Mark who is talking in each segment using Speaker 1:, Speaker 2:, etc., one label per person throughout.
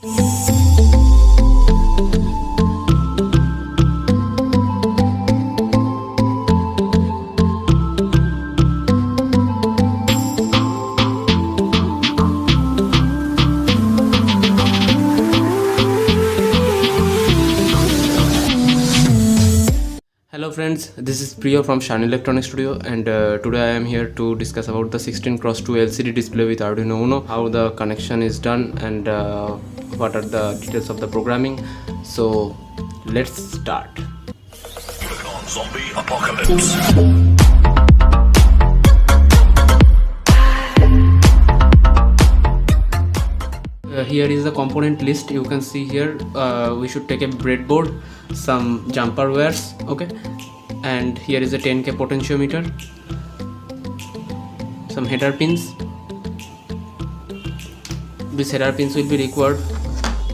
Speaker 1: Hello friends, this is Priya from Shine Electronic Studio, and today I am here to discuss about the 16x2 LCD display with Arduino UNO, how the connection is done, and what are the details of the programming. So let's start.
Speaker 2: Zombie apocalypse.
Speaker 1: Here is the component list. You can see here we should take a breadboard, some jumper wires, okay, and here is a 10K potentiometer, some header pins. These header pins will be required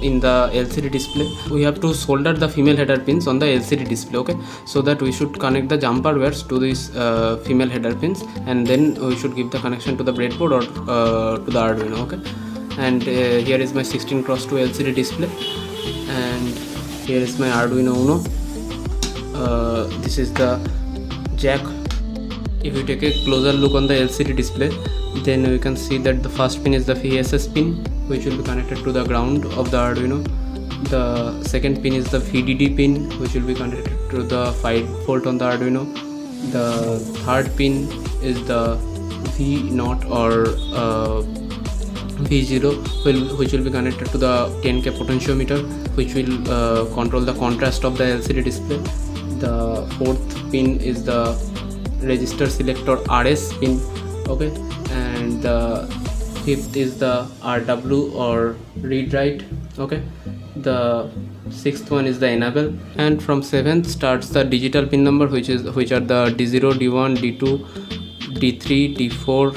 Speaker 1: in the LCD display. We have to solder the female header pins on the LCD display, okay, so that we should connect the jumper wires to these female header pins, and then we should give the connection to the breadboard or to the Arduino, okay. And here is my 16x2 LCD display, and here is my Arduino UNO. This is the jack. If you take a closer look on the LCD display, then we can see that the first pin is the VSS pin, which will be connected to the ground of the Arduino. The second pin is the VDD pin, which will be connected to the 5V on the Arduino. The third pin is the V0 or V0, which will be connected to the 10K potentiometer, which will control the contrast of the LCD display. The fourth pin is the register selector RS pin, okay, and the fifth is the RW or read write, okay. The sixth one is the enable, and from 7th starts the digital pin number, which are the D0, D1, D2, D3, D4,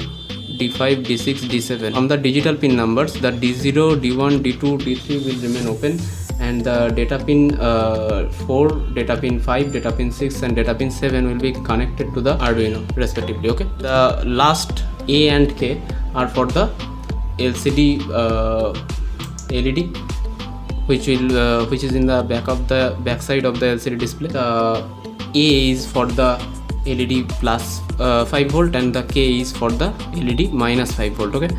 Speaker 1: D5, D6, D7. From the digital pin numbers, the D0, D1, D2, D3 will remain open, and the data pin 4, data pin 5, data pin 6 and data pin 7 will be connected to the Arduino respectively, okay. The last A and K are for the LCD LED, which is in the back side of the LCD display. The A is for the LED plus 5V, and the K is for the LED minus 5V, okay.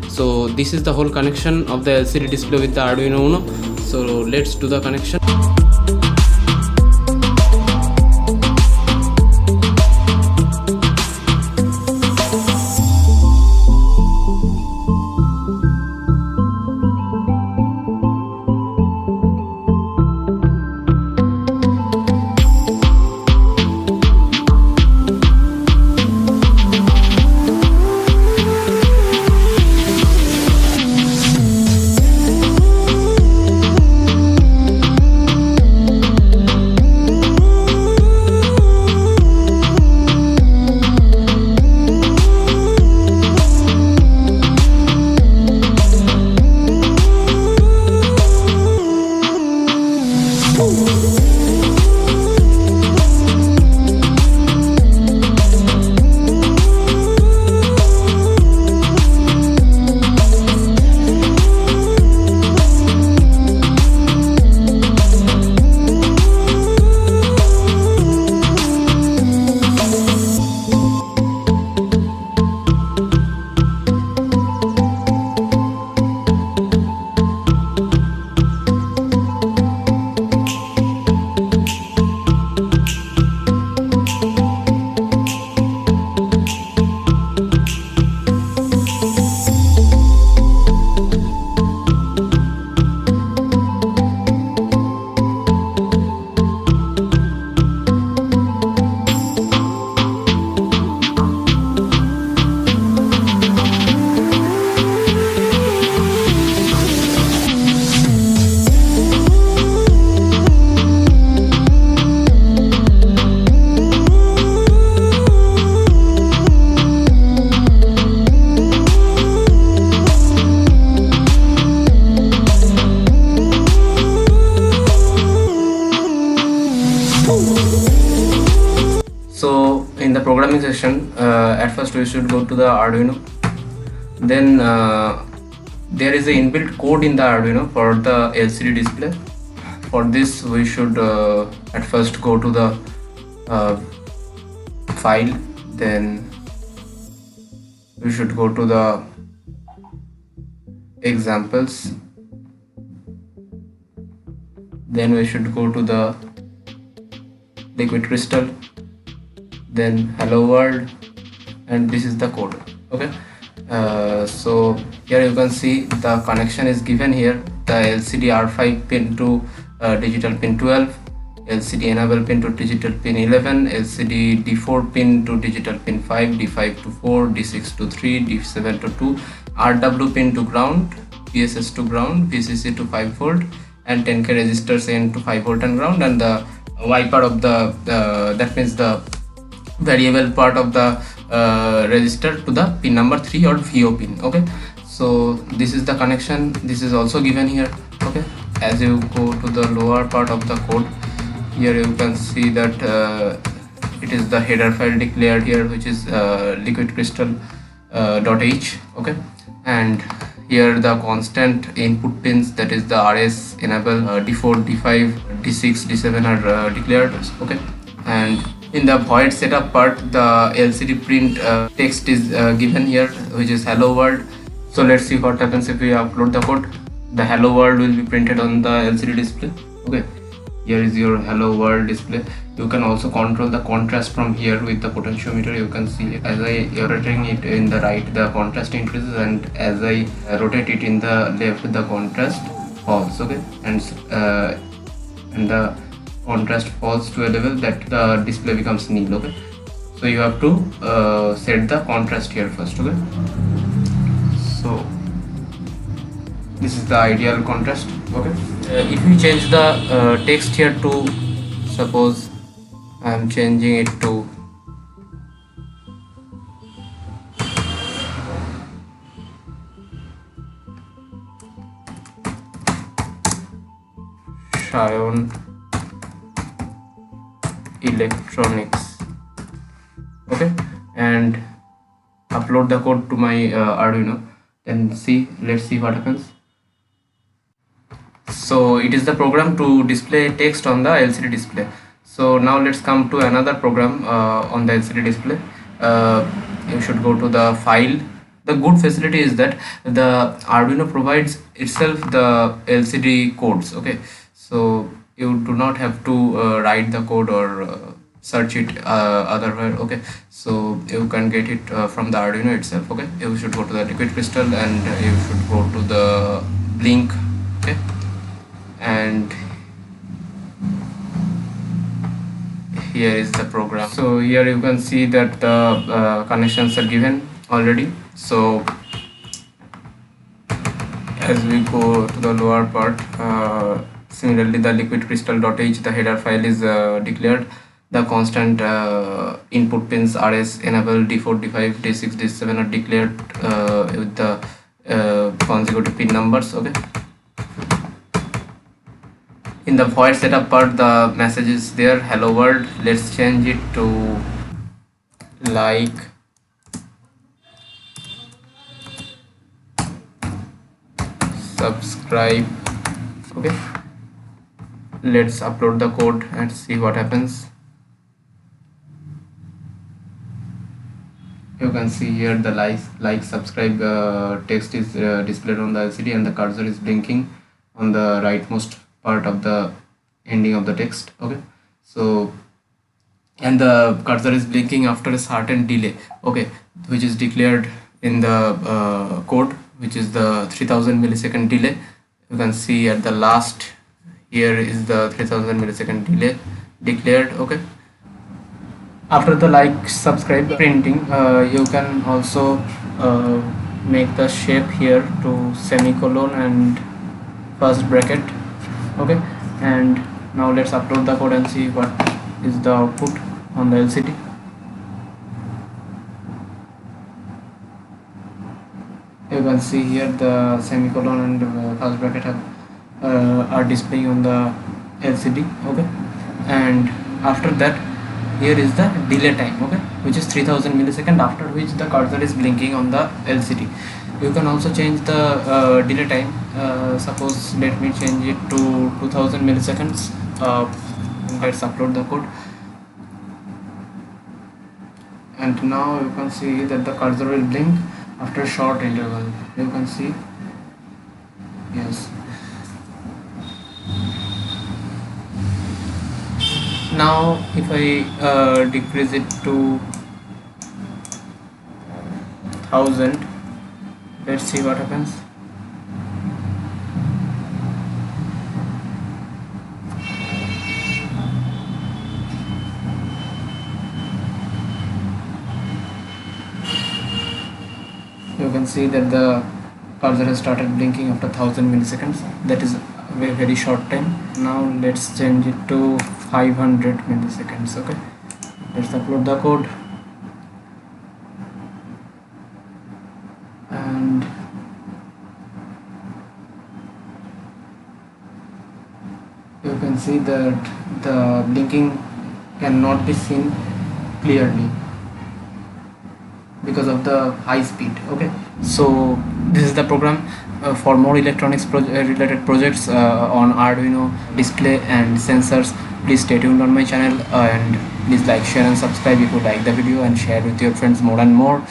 Speaker 1: So this is the whole connection of the LCD display with the Arduino UNO. So let's do the connection. So in the programming section, at first we should go to the Arduino, then there is a inbuilt code in the Arduino for the LCD display. For this we should at first go to the file, then we should go to the examples, then we should go to the liquid crystal, then hello world, and this is the code. Okay, so here you can see the connection is given here. The LCD R5 pin to digital pin 12, LCD enable pin to digital pin 11, LCD D4 pin to digital pin 5, D5 to 4, D6 to 3, D7 to 2, RW pin to ground, PSS to ground, VCC to 5 volt, and 10k resistors in to 5 volt and ground, and the Y part of the that means the variable part of the resistor to the pin number 3 or VO pin. Okay, so this is the connection. This is also given here. Okay, as you go to the lower part of the code, here you can see that it is the header file declared here, which is liquid crystal .h. Okay, and here the constant input pins, that is the RS, enable, D4, D5, D6, D7 are declared. Okay, and in the void setup part, the LCD print text is given here, which is hello world. So let's see what happens if we upload the code. The hello world will be printed on the LCD display. Okay, here is your hello world display. You can also control the contrast from here with the potentiometer. You can see as I rotating it in the right, the contrast increases, and as I rotate it in the left, the contrast falls. Okay, and the contrast falls to a level that the display becomes nil. Okay, so you have to set the contrast here first. Okay, so this is the ideal contrast. Okay, if we change the text here to, suppose I am changing it to Xion Electronics. Okay, and upload the code to my Arduino, then let's see what happens. So it is the program to display text on the LCD display. So now let's come to another program on the LCD display. You should go to the file. The good facility is that the Arduino provides itself the LCD codes. Okay, so you do not have to write the code or search it otherwhere. Okay, so you can get it from the Arduino itself. Okay, you should go to the liquid crystal and you should go to the blink. Okay, and here is the program. So here you can see that the connections are given already. So as we go to the lower part, similarly the liquid crystal.h, the header file is declared. The constant input pins RS, enable, D4, D5, D6, D7 are declared with the consecutive pin numbers. Okay, in the void setup part, the message is there, hello world. Let's change it to like subscribe. Okay, let's upload the code and see what happens. You can see here the like subscribe text is displayed on the LCD, and the cursor is blinking on the rightmost part of the ending of the text. Okay, so and the cursor is blinking after a certain delay. Okay, which is declared in the code, which is the 3000 millisecond delay. You can see at the last, here is the 3000 millisecond delay declared. Okay, after the like subscribe printing, you can also make the shape here to semicolon and first bracket. Okay, and now let's upload the code and see what is the output on the LCD. You can see here the semicolon and first bracket are displaying on the LCD. Okay, and after that, here is the delay time. Okay, which is 3000 millisecond, after which the cursor is blinking on the LCD. You can also change the delay time. Suppose let me change it to 2000 milliseconds. Let's upload the code, and now you can see that the cursor will blink after a short interval. You can see, yes. Now if I decrease it to 1000, let's see what happens. You can see that the cursor has started blinking after 1000 milliseconds. That is a very short time. Now let's change it to 500 milliseconds. Okay, let's upload the code, and you can see that the blinking cannot be seen clearly because of the high speed. Okay, so this is the program. For more electronics related projects on Arduino display and sensors, please stay tuned on my channel, and please like, share and subscribe if you like the video, and share with your friends more and more.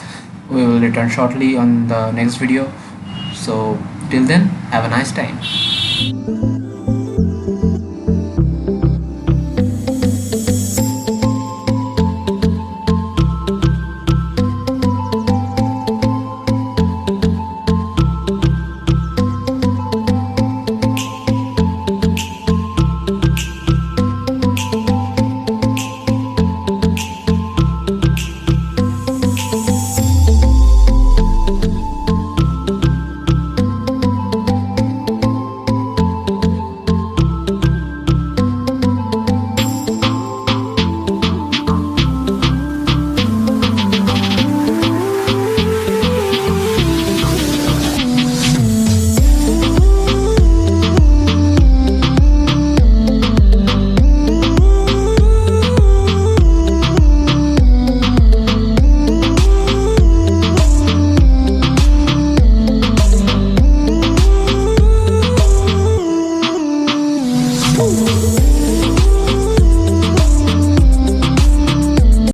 Speaker 1: We will return shortly on the next video. So till then, have a nice time.